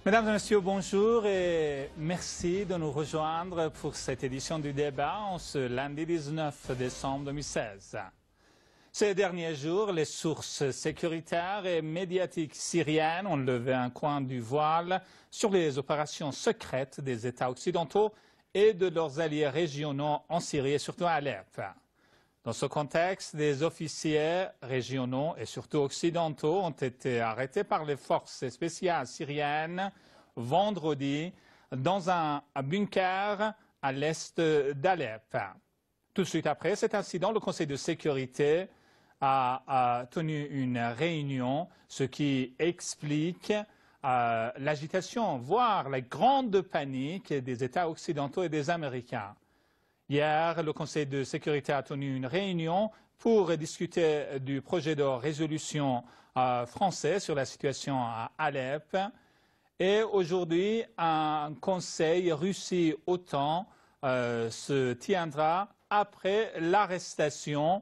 Mesdames et messieurs, bonjour et merci de nous rejoindre pour cette édition du débat en ce lundi 19 décembre 2016. Ces derniers jours, les sources sécuritaires et médiatiques syriennes ont levé un coin du voile sur les opérations secrètes des États occidentaux et de leurs alliés régionaux en Syrie et surtout à Alep. Dans ce contexte, des officiers régionaux et surtout occidentaux ont été arrêtés par les forces spéciales syriennes vendredi dans un bunker à l'est d'Alep. Tout de suite après cet incident, le Conseil de sécurité a tenu une réunion, ce qui explique l'agitation, voire la grande panique des États occidentaux et des Américains. Hier, le Conseil de sécurité a tenu une réunion pour discuter du projet de résolution français sur la situation à Alep. Et aujourd'hui, un conseil Russie-OTAN se tiendra après l'arrestation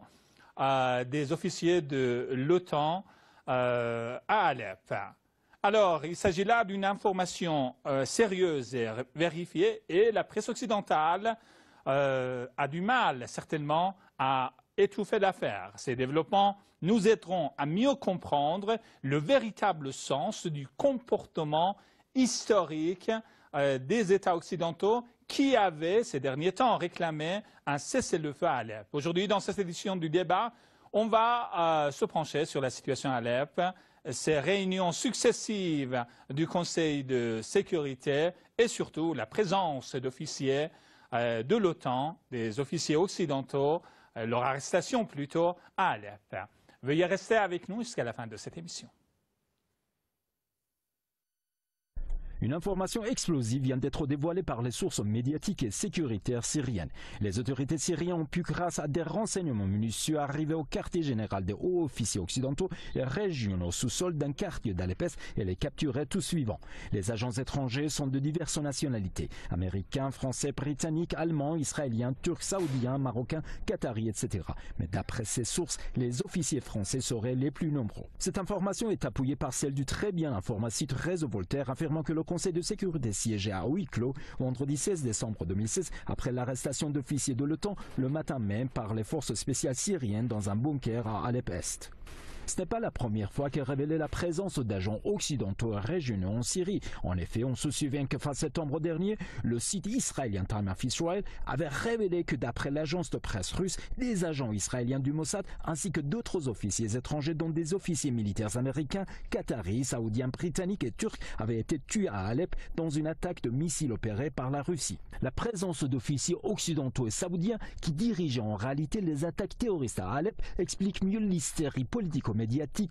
des officiers de l'OTAN à Alep. Alors, il s'agit là d'une information sérieuse et vérifiée et la presse occidentale a du mal, certainement, à étouffer l'affaire. Ces développements nous aideront à mieux comprendre le véritable sens du comportement historique des États occidentaux qui avaient, ces derniers temps, réclamé un cessez-le-feu à Alep. Aujourd'hui, dans cette édition du débat, on va se pencher sur la situation à Alep, ces réunions successives du Conseil de sécurité et surtout la présence d'officiers de l'OTAN, des officiers occidentaux, leur arrestation plutôt à Alep. Veuillez rester avec nous jusqu'à la fin de cette émission. Une information explosive vient d'être dévoilée par les sources médiatiques et sécuritaires syriennes. Les autorités syriennes ont pu, grâce à des renseignements minutieux, arriver au quartier général des hauts officiers occidentaux et régionaux au sous-sol d'un quartier d'Alep et les capturer tout suivant. Les agents étrangers sont de diverses nationalités, américains, français, britanniques, allemands, israéliens, turcs, saoudiens, marocains, qataris, etc. Mais d'après ces sources, les officiers français seraient les plus nombreux. Cette information est appuyée par celle du très bien informé site Réseau Voltaire, affirmant que le Conseil de sécurité siégeait à huis clos vendredi 16 décembre 2016 après l'arrestation d'officiers de l'OTAN le matin même par les forces spéciales syriennes dans un bunker à Alep-Est. Ce n'est pas la première fois qu'est révélée la présence d'agents occidentaux et régionaux en Syrie. En effet, on se souvient que fin septembre dernier, le site israélien Time of Israel avait révélé que d'après l'agence de presse russe, des agents israéliens du Mossad ainsi que d'autres officiers étrangers dont des officiers militaires américains, qataris, saoudiens, britanniques et turcs avaient été tués à Alep dans une attaque de missiles opérée par la Russie. La présence d'officiers occidentaux et saoudiens qui dirigeaient en réalité les attaques terroristes à Alep explique mieux l'hystérie politico-médiatique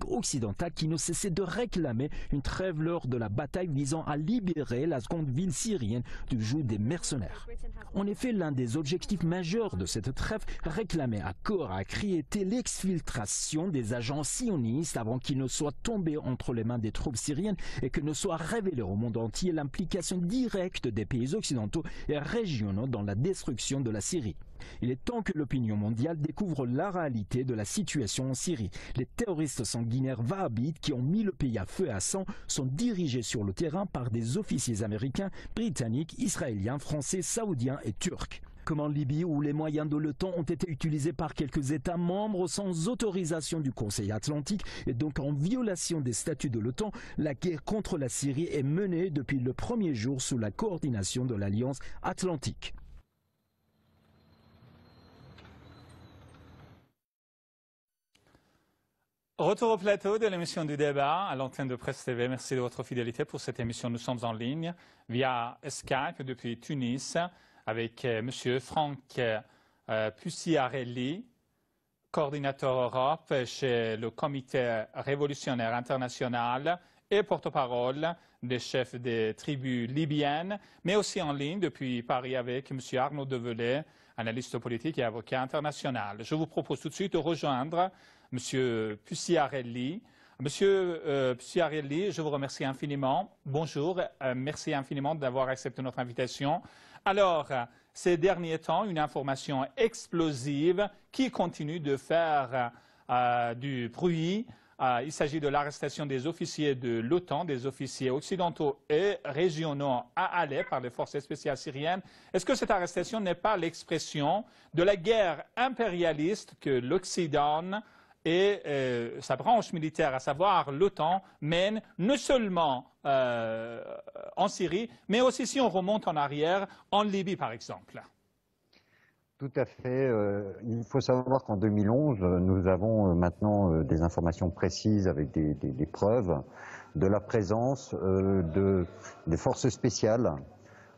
occidentale qui ne cessait de réclamer une trêve lors de la bataille visant à libérer la seconde ville syrienne du joug des mercenaires. En effet, l'un des objectifs majeurs de cette trêve réclamée à corps à cri était l'exfiltration des agents sionistes avant qu'ils ne soient tombés entre les mains des troupes syriennes et que ne soit révélée au monde entier l'implication directe des pays occidentaux et régionaux dans la destruction de la Syrie. Il est temps que l'opinion mondiale découvre la réalité de la situation en Syrie. Les terroristes sanguinaires wahhabites qui ont mis le pays à feu et à sang sont dirigés sur le terrain par des officiers américains, britanniques, israéliens, français, saoudiens et turcs. Comme en Libye où les moyens de l'OTAN ont été utilisés par quelques États membres sans autorisation du Conseil atlantique et donc en violation des statuts de l'OTAN, la guerre contre la Syrie est menée depuis le premier jour sous la coordination de l'Alliance atlantique. Retour au plateau de l'émission du débat à l'antenne de Presse TV. Merci de votre fidélité pour cette émission. Nous sommes en ligne via Skype depuis Tunis avec M. Franck Pucciarelli, coordinateur Europe chez le Comité révolutionnaire international et porte-parole des chefs des tribus libyennes, mais aussi en ligne depuis Paris avec M. Arnaud Develay, analyste politique et avocat international. Je vous propose tout de suite de rejoindre M. Pucciarelli. Monsieur Pucciarelli, je vous remercie infiniment. Bonjour, merci infiniment d'avoir accepté notre invitation. Alors, ces derniers temps, une information explosive qui continue de faire du bruit Il s'agit de l'arrestation des officiers de l'OTAN, des officiers occidentaux et régionaux à Alep par les forces spéciales syriennes. Est-ce que cette arrestation n'est pas l'expression de la guerre impérialiste que l'Occident et sa branche militaire, à savoir l'OTAN, mène non seulement en Syrie, mais aussi si on remonte en arrière, en Libye par exemple? Tout à fait. Il faut savoir qu'en 2011, nous avons maintenant des informations précises avec des preuves de la présence des forces spéciales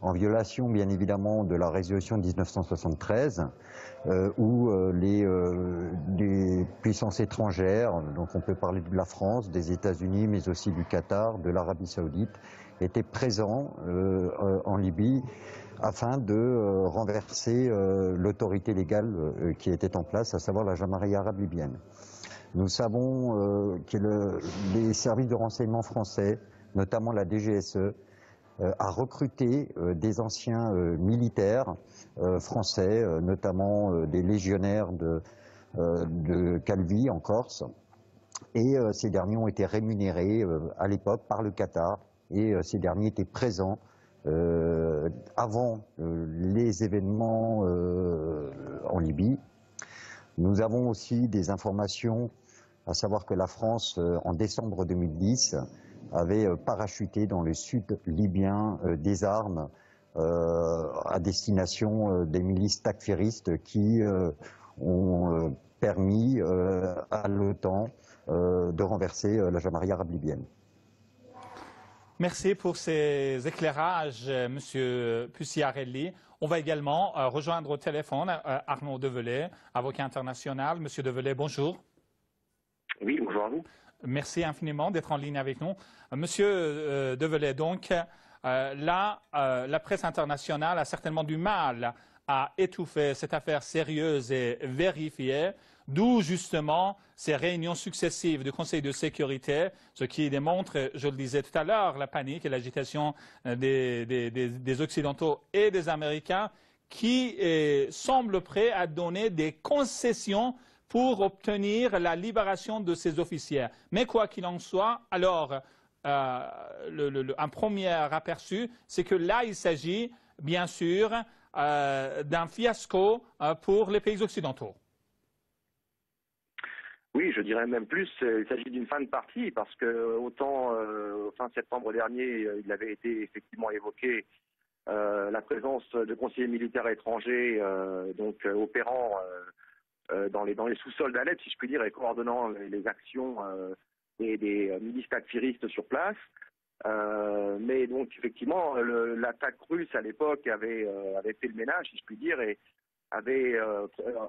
en violation bien évidemment de la résolution 1973 où les puissances étrangères, donc on peut parler de la France, des États-Unis, mais aussi du Qatar, de l'Arabie Saoudite, étaient présents en Libye afin de renverser l'autorité légale qui était en place, à savoir la Jamaïa arabe libyenne. Nous savons que les services de renseignement français, notamment la DGSE, a recruté des anciens militaires français, notamment des légionnaires de Calvi en Corse. Et ces derniers ont été rémunérés à l'époque par le Qatar. Et ces derniers étaient présents avant les événements en Libye. Nous avons aussi des informations, à savoir que la France, en décembre 2010, avait parachuté dans le sud libyen des armes à destination des milices takfiristes qui ont permis à l'OTAN de renverser la Jamaïa arabe libyenne. Merci pour ces éclairages, Monsieur Pucciarelli. On va également rejoindre au téléphone Arnaud Develay, avocat international. Monsieur Develay, bonjour. Oui, bonjour à vous. Merci infiniment d'être en ligne avec nous. Monsieur Develay, donc, la presse internationale a certainement du mal à étouffer cette affaire sérieuse et vérifiée, d'où justement ces réunions successives du Conseil de sécurité, ce qui démontre, je le disais tout à l'heure, la panique et l'agitation des Occidentaux et des Américains qui semblent prêts à donner des concessions pour obtenir la libération de ces officiers. Mais quoi qu'il en soit, alors, un premier aperçu, c'est que là, il s'agit, bien sûr, d'un fiasco pour les pays occidentaux. Oui, je dirais même plus, il s'agit d'une fin de partie, parce que autant fin septembre dernier, il avait été effectivement évoqué la présence de conseillers militaires étrangers opérant dans les sous-sols d'Alep, si je puis dire, et coordonnant les actions des milices takfiristes sur place. Mais donc effectivement, l'attaque russe à l'époque avait fait le ménage, si je puis dire, et avait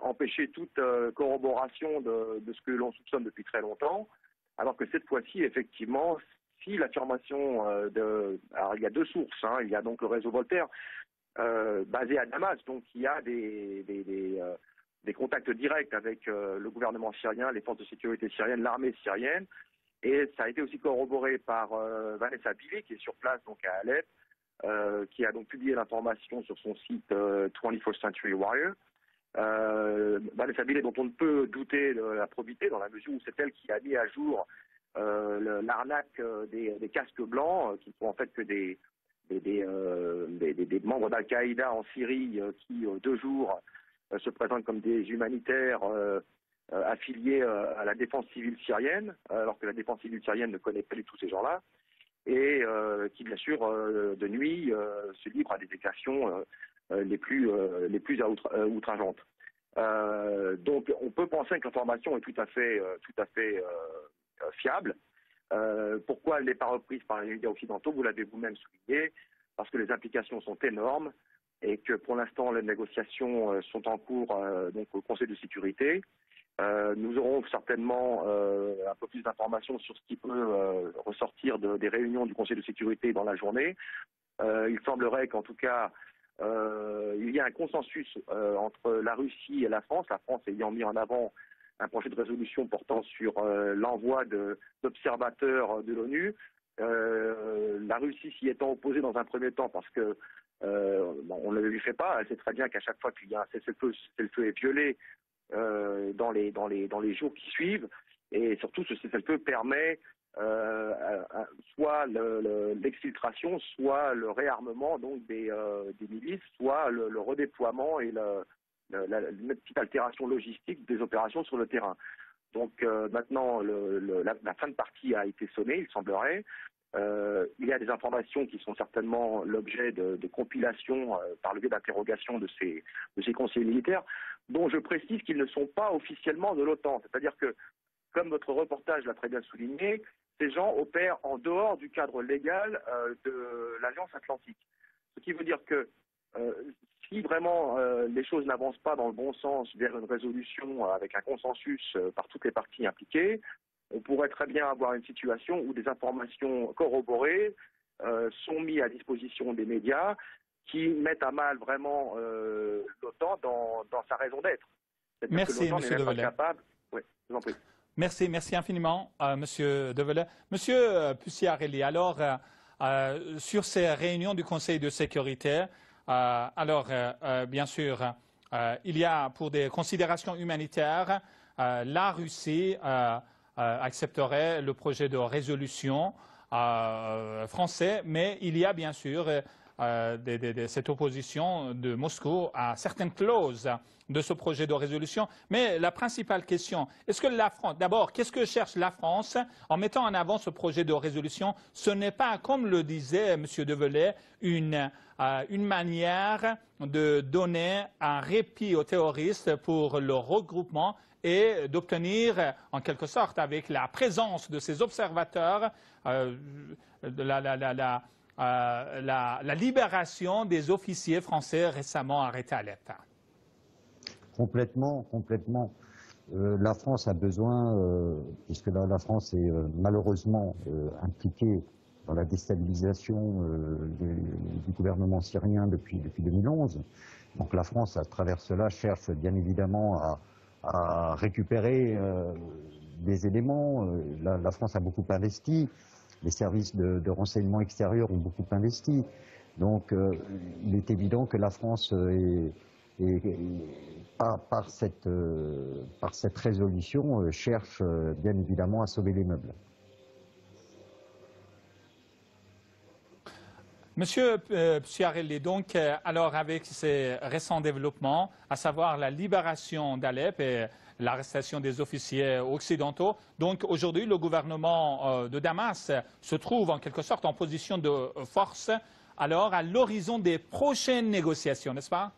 empêché toute corroboration de ce que l'on soupçonne depuis très longtemps, alors que cette fois-ci, effectivement, si l'affirmation alors il y a deux sources, hein, il y a donc le réseau Voltaire basé à Damas, donc il y a des contacts directs avec le gouvernement syrien, les forces de sécurité syriennes, l'armée syrienne, et ça a été aussi corroboré par Vanessa Billy, qui est sur place donc à Alep, qui a donc publié l'information sur son site 21st Century Wire. Vanessa Billy, dont on ne peut douter de la probité, dans la mesure où c'est elle qui a mis à jour l'arnaque des casques blancs, qui sont en fait que des membres d'Al-Qaïda en Syrie qui, de jour, se présentent comme des humanitaires affiliés à la défense civile syrienne, alors que la défense civile syrienne ne connaît pas du tout ces gens-là, et qui, bien sûr, de nuit, se livrent à des exactions les plus outrageantes. Donc, on peut penser que l'information est tout à fait fiable. Pourquoi elle n'est pas reprise par les médias occidentaux? Vous l'avez vous-même souligné, parce que les implications sont énormes et que pour l'instant les négociations sont en cours donc au Conseil de sécurité. Nous aurons certainement un peu plus d'informations sur ce qui peut ressortir des réunions du Conseil de sécurité dans la journée. Il semblerait qu'en tout cas, il y a un consensus entre la Russie et la France ayant mis en avant un projet de résolution portant sur l'envoi d'observateurs de l'ONU. La Russie s'y étant opposée dans un premier temps parce que on ne lui fait pas. Elle sait très bien qu'à chaque fois qu'il y a un cessez-le-feu est violé dans les jours qui suivent. Et surtout, ce cessez-le-feu permet soit l'exfiltration, soit le réarmement donc des milices, soit le redéploiement et une petite altération logistique des opérations sur le terrain. Donc maintenant, la fin de partie a été sonnée, il semblerait. Il y a des informations qui sont certainement l'objet de compilation par le biais d'interrogation de ces conseillers militaires, dont je précise qu'ils ne sont pas officiellement de l'OTAN. C'est-à-dire que, comme votre reportage l'a très bien souligné, ces gens opèrent en dehors du cadre légal de l'Alliance Atlantique. Ce qui veut dire que si vraiment les choses n'avancent pas dans le bon sens vers une résolution avec un consensus par toutes les parties impliquées, on pourrait très bien avoir une situation où des informations corroborées sont mises à disposition des médias qui mettent à mal vraiment l'OTAN dans sa raison d'être. Merci, M. Develay. Oui, je vous en prie. Merci infiniment, Monsieur Develay. Monsieur Pucciarelli, alors, sur ces réunions du Conseil de sécurité, bien sûr, il y a pour des considérations humanitaires, la Russie accepterait le projet de résolution français, mais il y a bien sûr cette opposition de Moscou à certaines clauses de ce projet de résolution. Mais la principale question, est-ce que la France, d'abord, qu'est-ce que cherche la France en mettant en avant ce projet de résolution? Ce n'est pas, comme le disait M. Develay, une manière de donner un répit aux terroristes pour leur regroupement et d'obtenir, en quelque sorte, avec la présence de ces observateurs, la libération des officiers français récemment arrêtés à Alep. Complètement. La France a besoin, puisque la France est malheureusement impliquée dans la déstabilisation du gouvernement syrien depuis 2011. Donc la France, à travers cela, cherche bien évidemment à récupérer des éléments. La France a beaucoup investi. Les services de renseignement extérieur ont beaucoup investi. Donc il est évident que la France par cette résolution cherche bien évidemment à sauver les meubles. Monsieur Pucciarelli, donc, alors avec ces récents développements, à savoir la libération d'Alep et l'arrestation des officiers occidentaux, donc aujourd'hui le gouvernement de Damas se trouve en quelque sorte en position de force, alors à l'horizon des prochaines négociations, n'est-ce pas?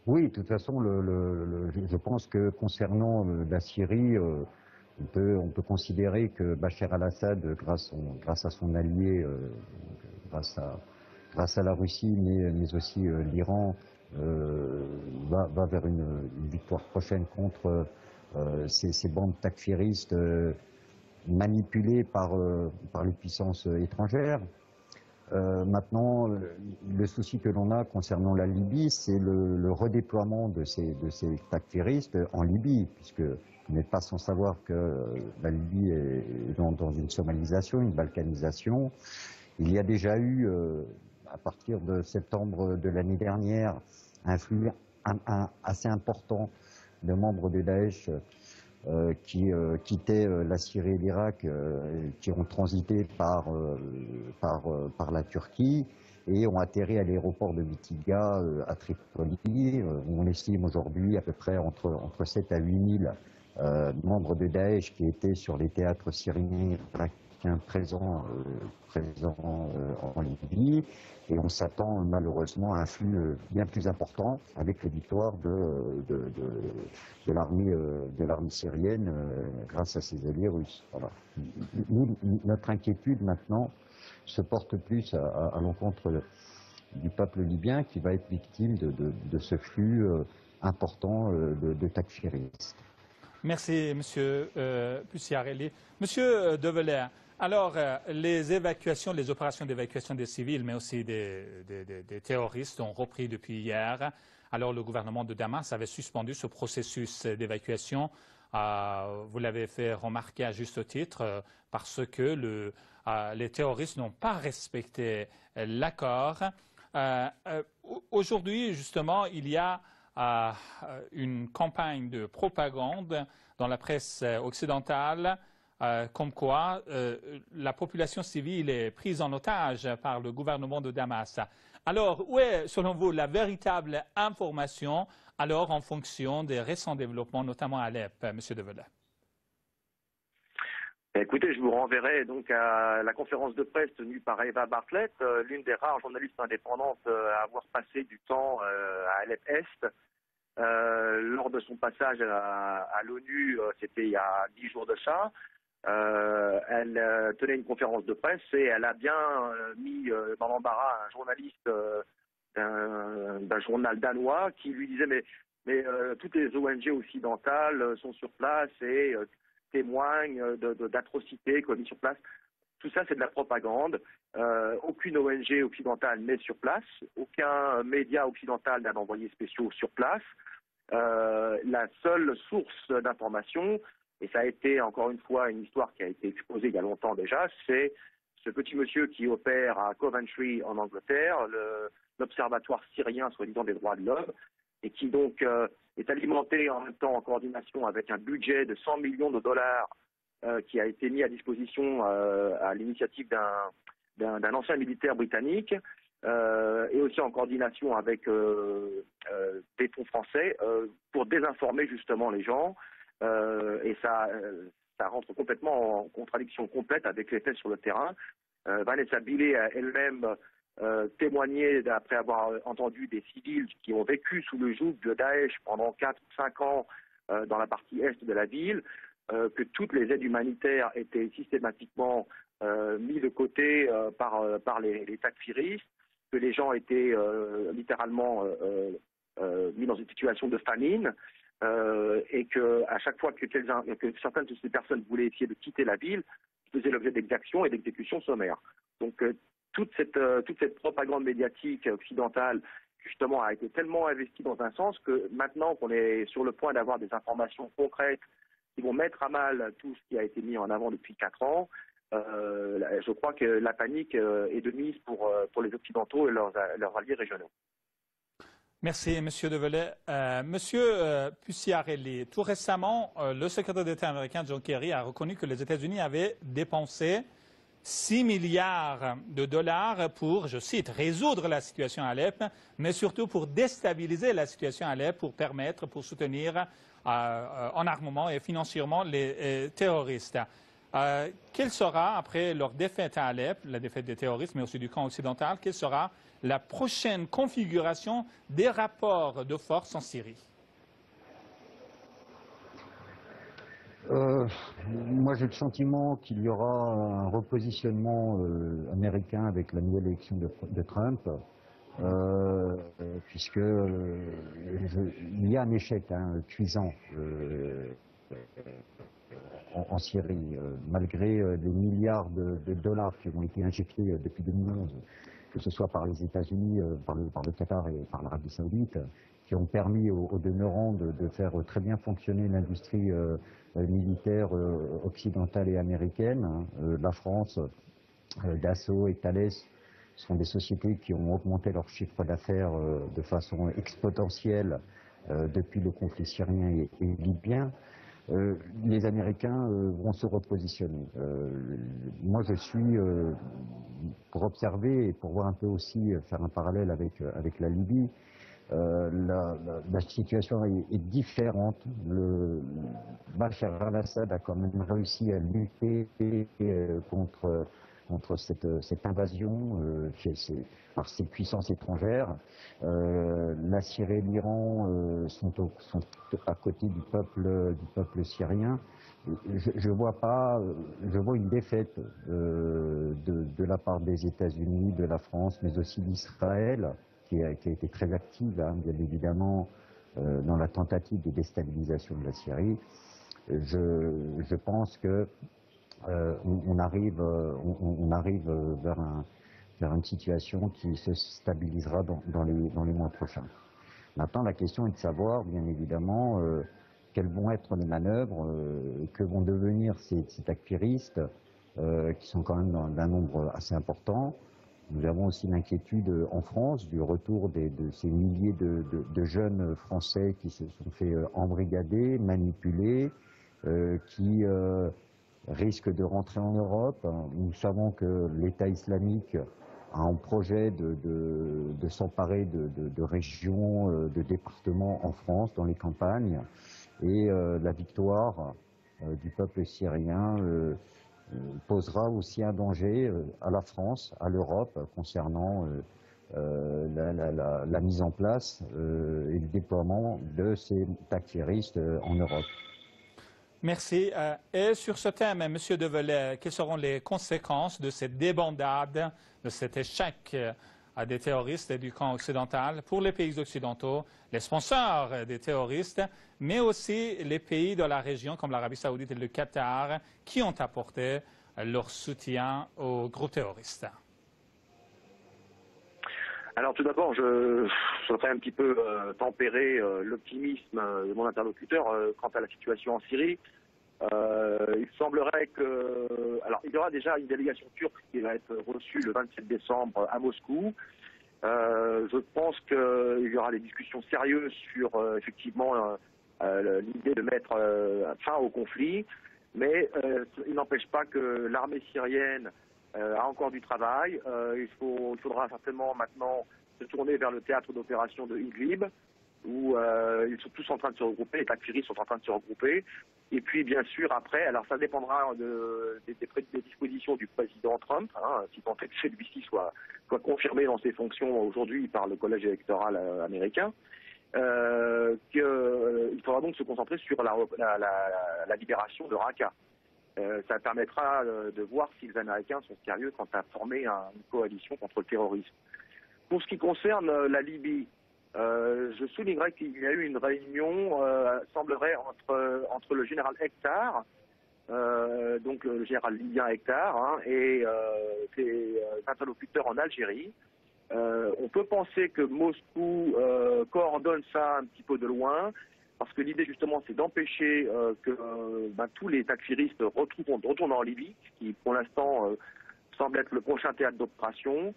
Oui, de toute façon, je pense que concernant la Syrie, on peut considérer que Bachar al-Assad, grâce à son allié, grâce à la Russie, mais aussi l'Iran, va vers une victoire prochaine contre ces bandes takfiristes manipulées par les puissances étrangères. Maintenant, le souci que l'on a concernant la Libye, c'est le redéploiement de ces takfiristes en Libye, puisque vous n'êtes pas sans savoir que la Libye est dans une somalisation, une balkanisation. Il y a déjà eu, à partir de septembre de l'année dernière, un flux assez important de membres de Daesh qui quittaient la Syrie et l'Irak, qui ont transité par la Turquie et ont atterri à l'aéroport de Mitiga à Tripoli. On estime aujourd'hui à peu près entre 7 à 8 000 membres de Daesh qui étaient sur les théâtres syriens présents en Libye. Et on s'attend malheureusement à un flux bien plus important avec les victoires de l'armée syrienne grâce à ses alliés russes. Voilà. Notre inquiétude maintenant se porte plus à l'encontre du peuple libyen qui va être victime de ce flux important de takfiristes. Merci, Monsieur Pucciarelli. Monsieur Develay, alors les évacuations, les opérations d'évacuation des civils, mais aussi des terroristes ont repris depuis hier. Alors le gouvernement de Damas avait suspendu ce processus d'évacuation. Vous l'avez fait remarquer à juste titre parce que les terroristes n'ont pas respecté l'accord. Aujourd'hui, justement, il y a une campagne de propagande dans la presse occidentale, comme quoi la population civile est prise en otage par le gouvernement de Damas. Alors, où est, selon vous, la véritable information, alors en fonction des récents développements, notamment à Alep, M. Develay? Écoutez, je vous renverrai donc à la conférence de presse tenue par Eva Bartlett, l'une des rares journalistes indépendantes à avoir passé du temps à Alep-Est. Lors de son passage à l'ONU, c'était il y a 10 jours de ça, elle tenait une conférence de presse et elle a bien mis dans l'embarras un journaliste d'un journal danois qui lui disait mais toutes les ONG occidentales sont sur place et témoignent d'atrocités commises sur place. Tout ça, c'est de la propagande. Aucune ONG occidentale n'est sur place. Aucun média occidental n'a d'envoyés spéciaux sur place. La seule source d'information, et ça a été encore une fois une histoire qui a été exposée il y a longtemps déjà, c'est ce petit monsieur qui opère à Coventry en Angleterre, l'Observatoire syrien soi-disant des droits de l'homme, et qui donc est alimenté en même temps en coordination avec un budget de 100 millions de dollars qui a été mis à disposition à l'initiative d'un ancien militaire britannique et aussi en coordination avec des fonds français pour désinformer justement les gens et ça rentre complètement en contradiction complète avec les faits sur le terrain. Vanessa Billey a elle-même témoigné après avoir entendu des civils qui ont vécu sous le joug de Daesh pendant 4 ou 5 ans dans la partie est de la ville, que toutes les aides humanitaires étaient systématiquement mises de côté par les takfiristes, que les gens étaient littéralement mis dans une situation de famine et qu'à chaque fois que certaines de ces personnes voulaient essayer de quitter la ville, ils faisaient l'objet d'exactions et d'exécutions sommaires. Donc toute cette propagande médiatique occidentale justement a été tellement investie dans un sens que maintenant qu'on est sur le point d'avoir des informations concrètes qui vont mettre à mal tout ce qui a été mis en avant depuis 4 ans, je crois que la panique est de mise pour les Occidentaux et leurs alliés régionaux. Merci, M. Develay. Monsieur Pucciarelli, tout récemment, le secrétaire d'État américain John Kerry a reconnu que les États-Unis avaient dépensé 6 milliards de dollars pour, je cite, résoudre la situation à Alep, mais surtout pour déstabiliser la situation à Alep, pour soutenir en armement et financièrement les terroristes. Quelle sera, après leur défaite à Alep, la défaite des terroristes, mais aussi du camp occidental, quelle sera la prochaine configuration des rapports de force en Syrie? Moi, j'ai le sentiment qu'il y aura un repositionnement américain avec la nouvelle élection de Trump, puisque il y a un échec cuisant en Syrie, malgré les milliards de dollars qui ont été injectés depuis 2011, que ce soit par les États-Unis, par le Qatar et par l'Arabie Saoudite, qui ont permis aux demeurants de faire très bien fonctionner l'industrie militaire occidentale et américaine. La France, Dassault et Thales sont des sociétés qui ont augmenté leur chiffre d'affaires de façon exponentielle depuis le conflit syrien et libyen. Les Américains vont se repositionner. Moi, je suis pour observer et pour voir un peu aussi, faire un parallèle avec la Libye. La situation est différente. Bachar al-Assad a quand même réussi à lutter contre cette invasion par ces puissances étrangères. La Syrie et l'Iran sont à côté du peuple syrien. Je vois une défaite de la part des États-Unis, de la France, mais aussi d'Israël, qui a été très active, bien évidemment, dans la tentative de déstabilisation de la Syrie. Je pense que on arrive vers une situation qui se stabilisera dans les mois prochains. Maintenant, la question est de savoir, bien évidemment, quelles vont être les manœuvres, que vont devenir ces takfiristes, qui sont quand même d'un nombre assez important. Nous avons aussi l'inquiétude en France du retour de ces milliers de jeunes Français qui se sont fait embrigader, manipuler, qui risquent de rentrer en Europe. Nous savons que l'État islamique a un projet de s'emparer de régions, de départements en France, dans les campagnes. Et la victoire du peuple syrien posera aussi un danger à la France, à l'Europe, concernant la mise en place et le déploiement de ces takfiristes en Europe. Merci. Et sur ce thème, M. Develay, quelles seront les conséquences de cette débandade, de cet échec des terroristes du camp occidental pour les pays occidentaux, les sponsors des terroristes, mais aussi les pays de la région comme l'Arabie saoudite et le Qatar qui ont apporté leur soutien aux groupes terroristes? Alors tout d'abord, je voudrais un petit peu tempérer l'optimisme de mon interlocuteur quant à la situation en Syrie. Il semblerait que... Alors il y aura déjà une délégation turque qui va être reçue le 27 décembre à Moscou. Je pense qu'il y aura des discussions sérieuses sur effectivement l'idée de mettre fin au conflit. Mais il n'empêche pas que l'armée syrienne a encore du travail. Il faudra certainement maintenant se tourner vers le théâtre d'opération de Idlib, où ils sont tous en train de se regrouper, les takfiristes sont en train de se regrouper. Et puis bien sûr après, alors ça dépendra des dispositions du président Trump, hein, si tant est que celui-ci soit confirmé dans ses fonctions aujourd'hui par le collège électoral américain. Il faudra donc se concentrer sur la libération de Raqqa. Ça permettra de voir si les Américains sont sérieux quant à former une coalition contre le terrorisme. Pour ce qui concerne la Libye, je soulignerai qu'il y a eu une réunion, semblerait, entre le général Hektar, donc le général libyen Hektar, hein, et ses interlocuteurs en Algérie. On peut penser que Moscou coordonne ça un petit peu de loin, parce que l'idée justement c'est d'empêcher que tous les takfiristes retournent en Libye, qui pour l'instant semble être le prochain théâtre d'opération,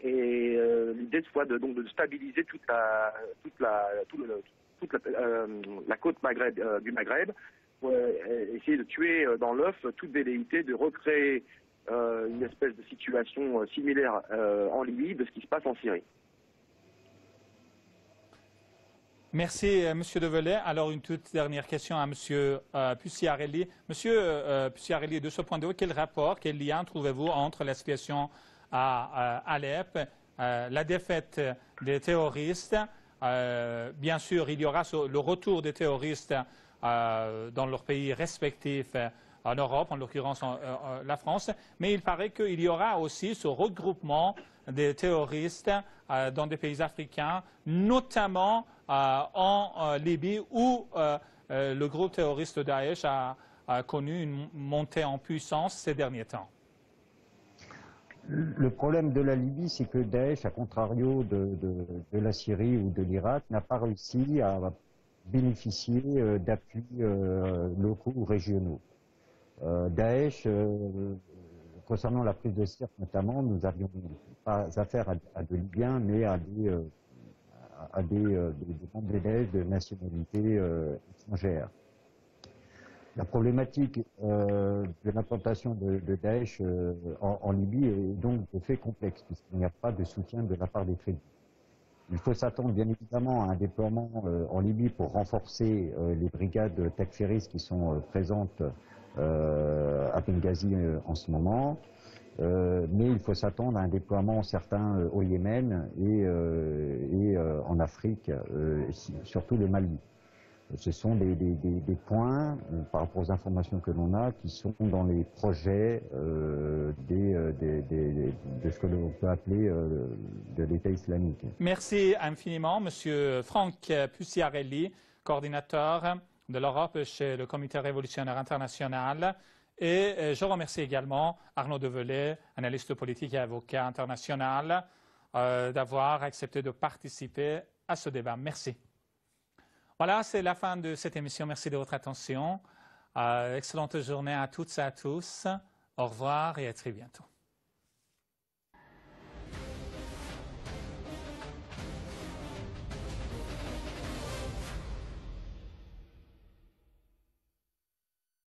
et l'idée soit de stabiliser toute la côte du Maghreb, pour essayer de tuer dans l'œuf toute velléité de recréer une espèce de situation similaire en Libye de ce qui se passe en Syrie. Merci, M. Develay. Alors, une toute dernière question à M. Pucciarelli. M. Pucciarelli, de ce point de vue, quel rapport, quel lien trouvez-vous entre la situation à Alep, la défaite des terroristes? Bien sûr, il y aura le retour des terroristes dans leurs pays respectifs en Europe, en l'occurrence la France, mais il paraît qu'il y aura aussi ce regroupement des terroristes dans des pays africains, notamment en Libye, où le groupe terroriste Daesh a connu une montée en puissance ces derniers temps. Le problème de la Libye, c'est que Daesh, à contrario de la Syrie ou de l'Irak, n'a pas réussi à bénéficier d'appuis locaux ou régionaux. Daesh, concernant la prise de Sirte notamment, nous n'avions pas affaire à de Libyens, mais à des membres de Daesh de nationalité étrangère. La problématique de l'implantation de Daesh en Libye est donc de fait complexe, puisqu'il n'y a pas de soutien de la part des tribus. Il faut s'attendre bien évidemment à un déploiement en Libye pour renforcer les brigades takfiristes qui sont présentes à Benghazi en ce moment, mais il faut s'attendre à un déploiement certain au Yémen et en Afrique, surtout le Mali. Ce sont des points, par rapport aux informations que l'on a, qui sont dans les projets de ce que l'on peut appeler de l'État islamique. Merci infiniment, M. Franck Pucciarelli, coordinateur de l'Europe chez le Comité révolutionnaire international. Et je remercie également Arnaud Develay, analyste politique et avocat international, d'avoir accepté de participer à ce débat. Merci. Voilà, c'est la fin de cette émission. Merci de votre attention. Excellente journée à toutes et à tous. Au revoir et à très bientôt.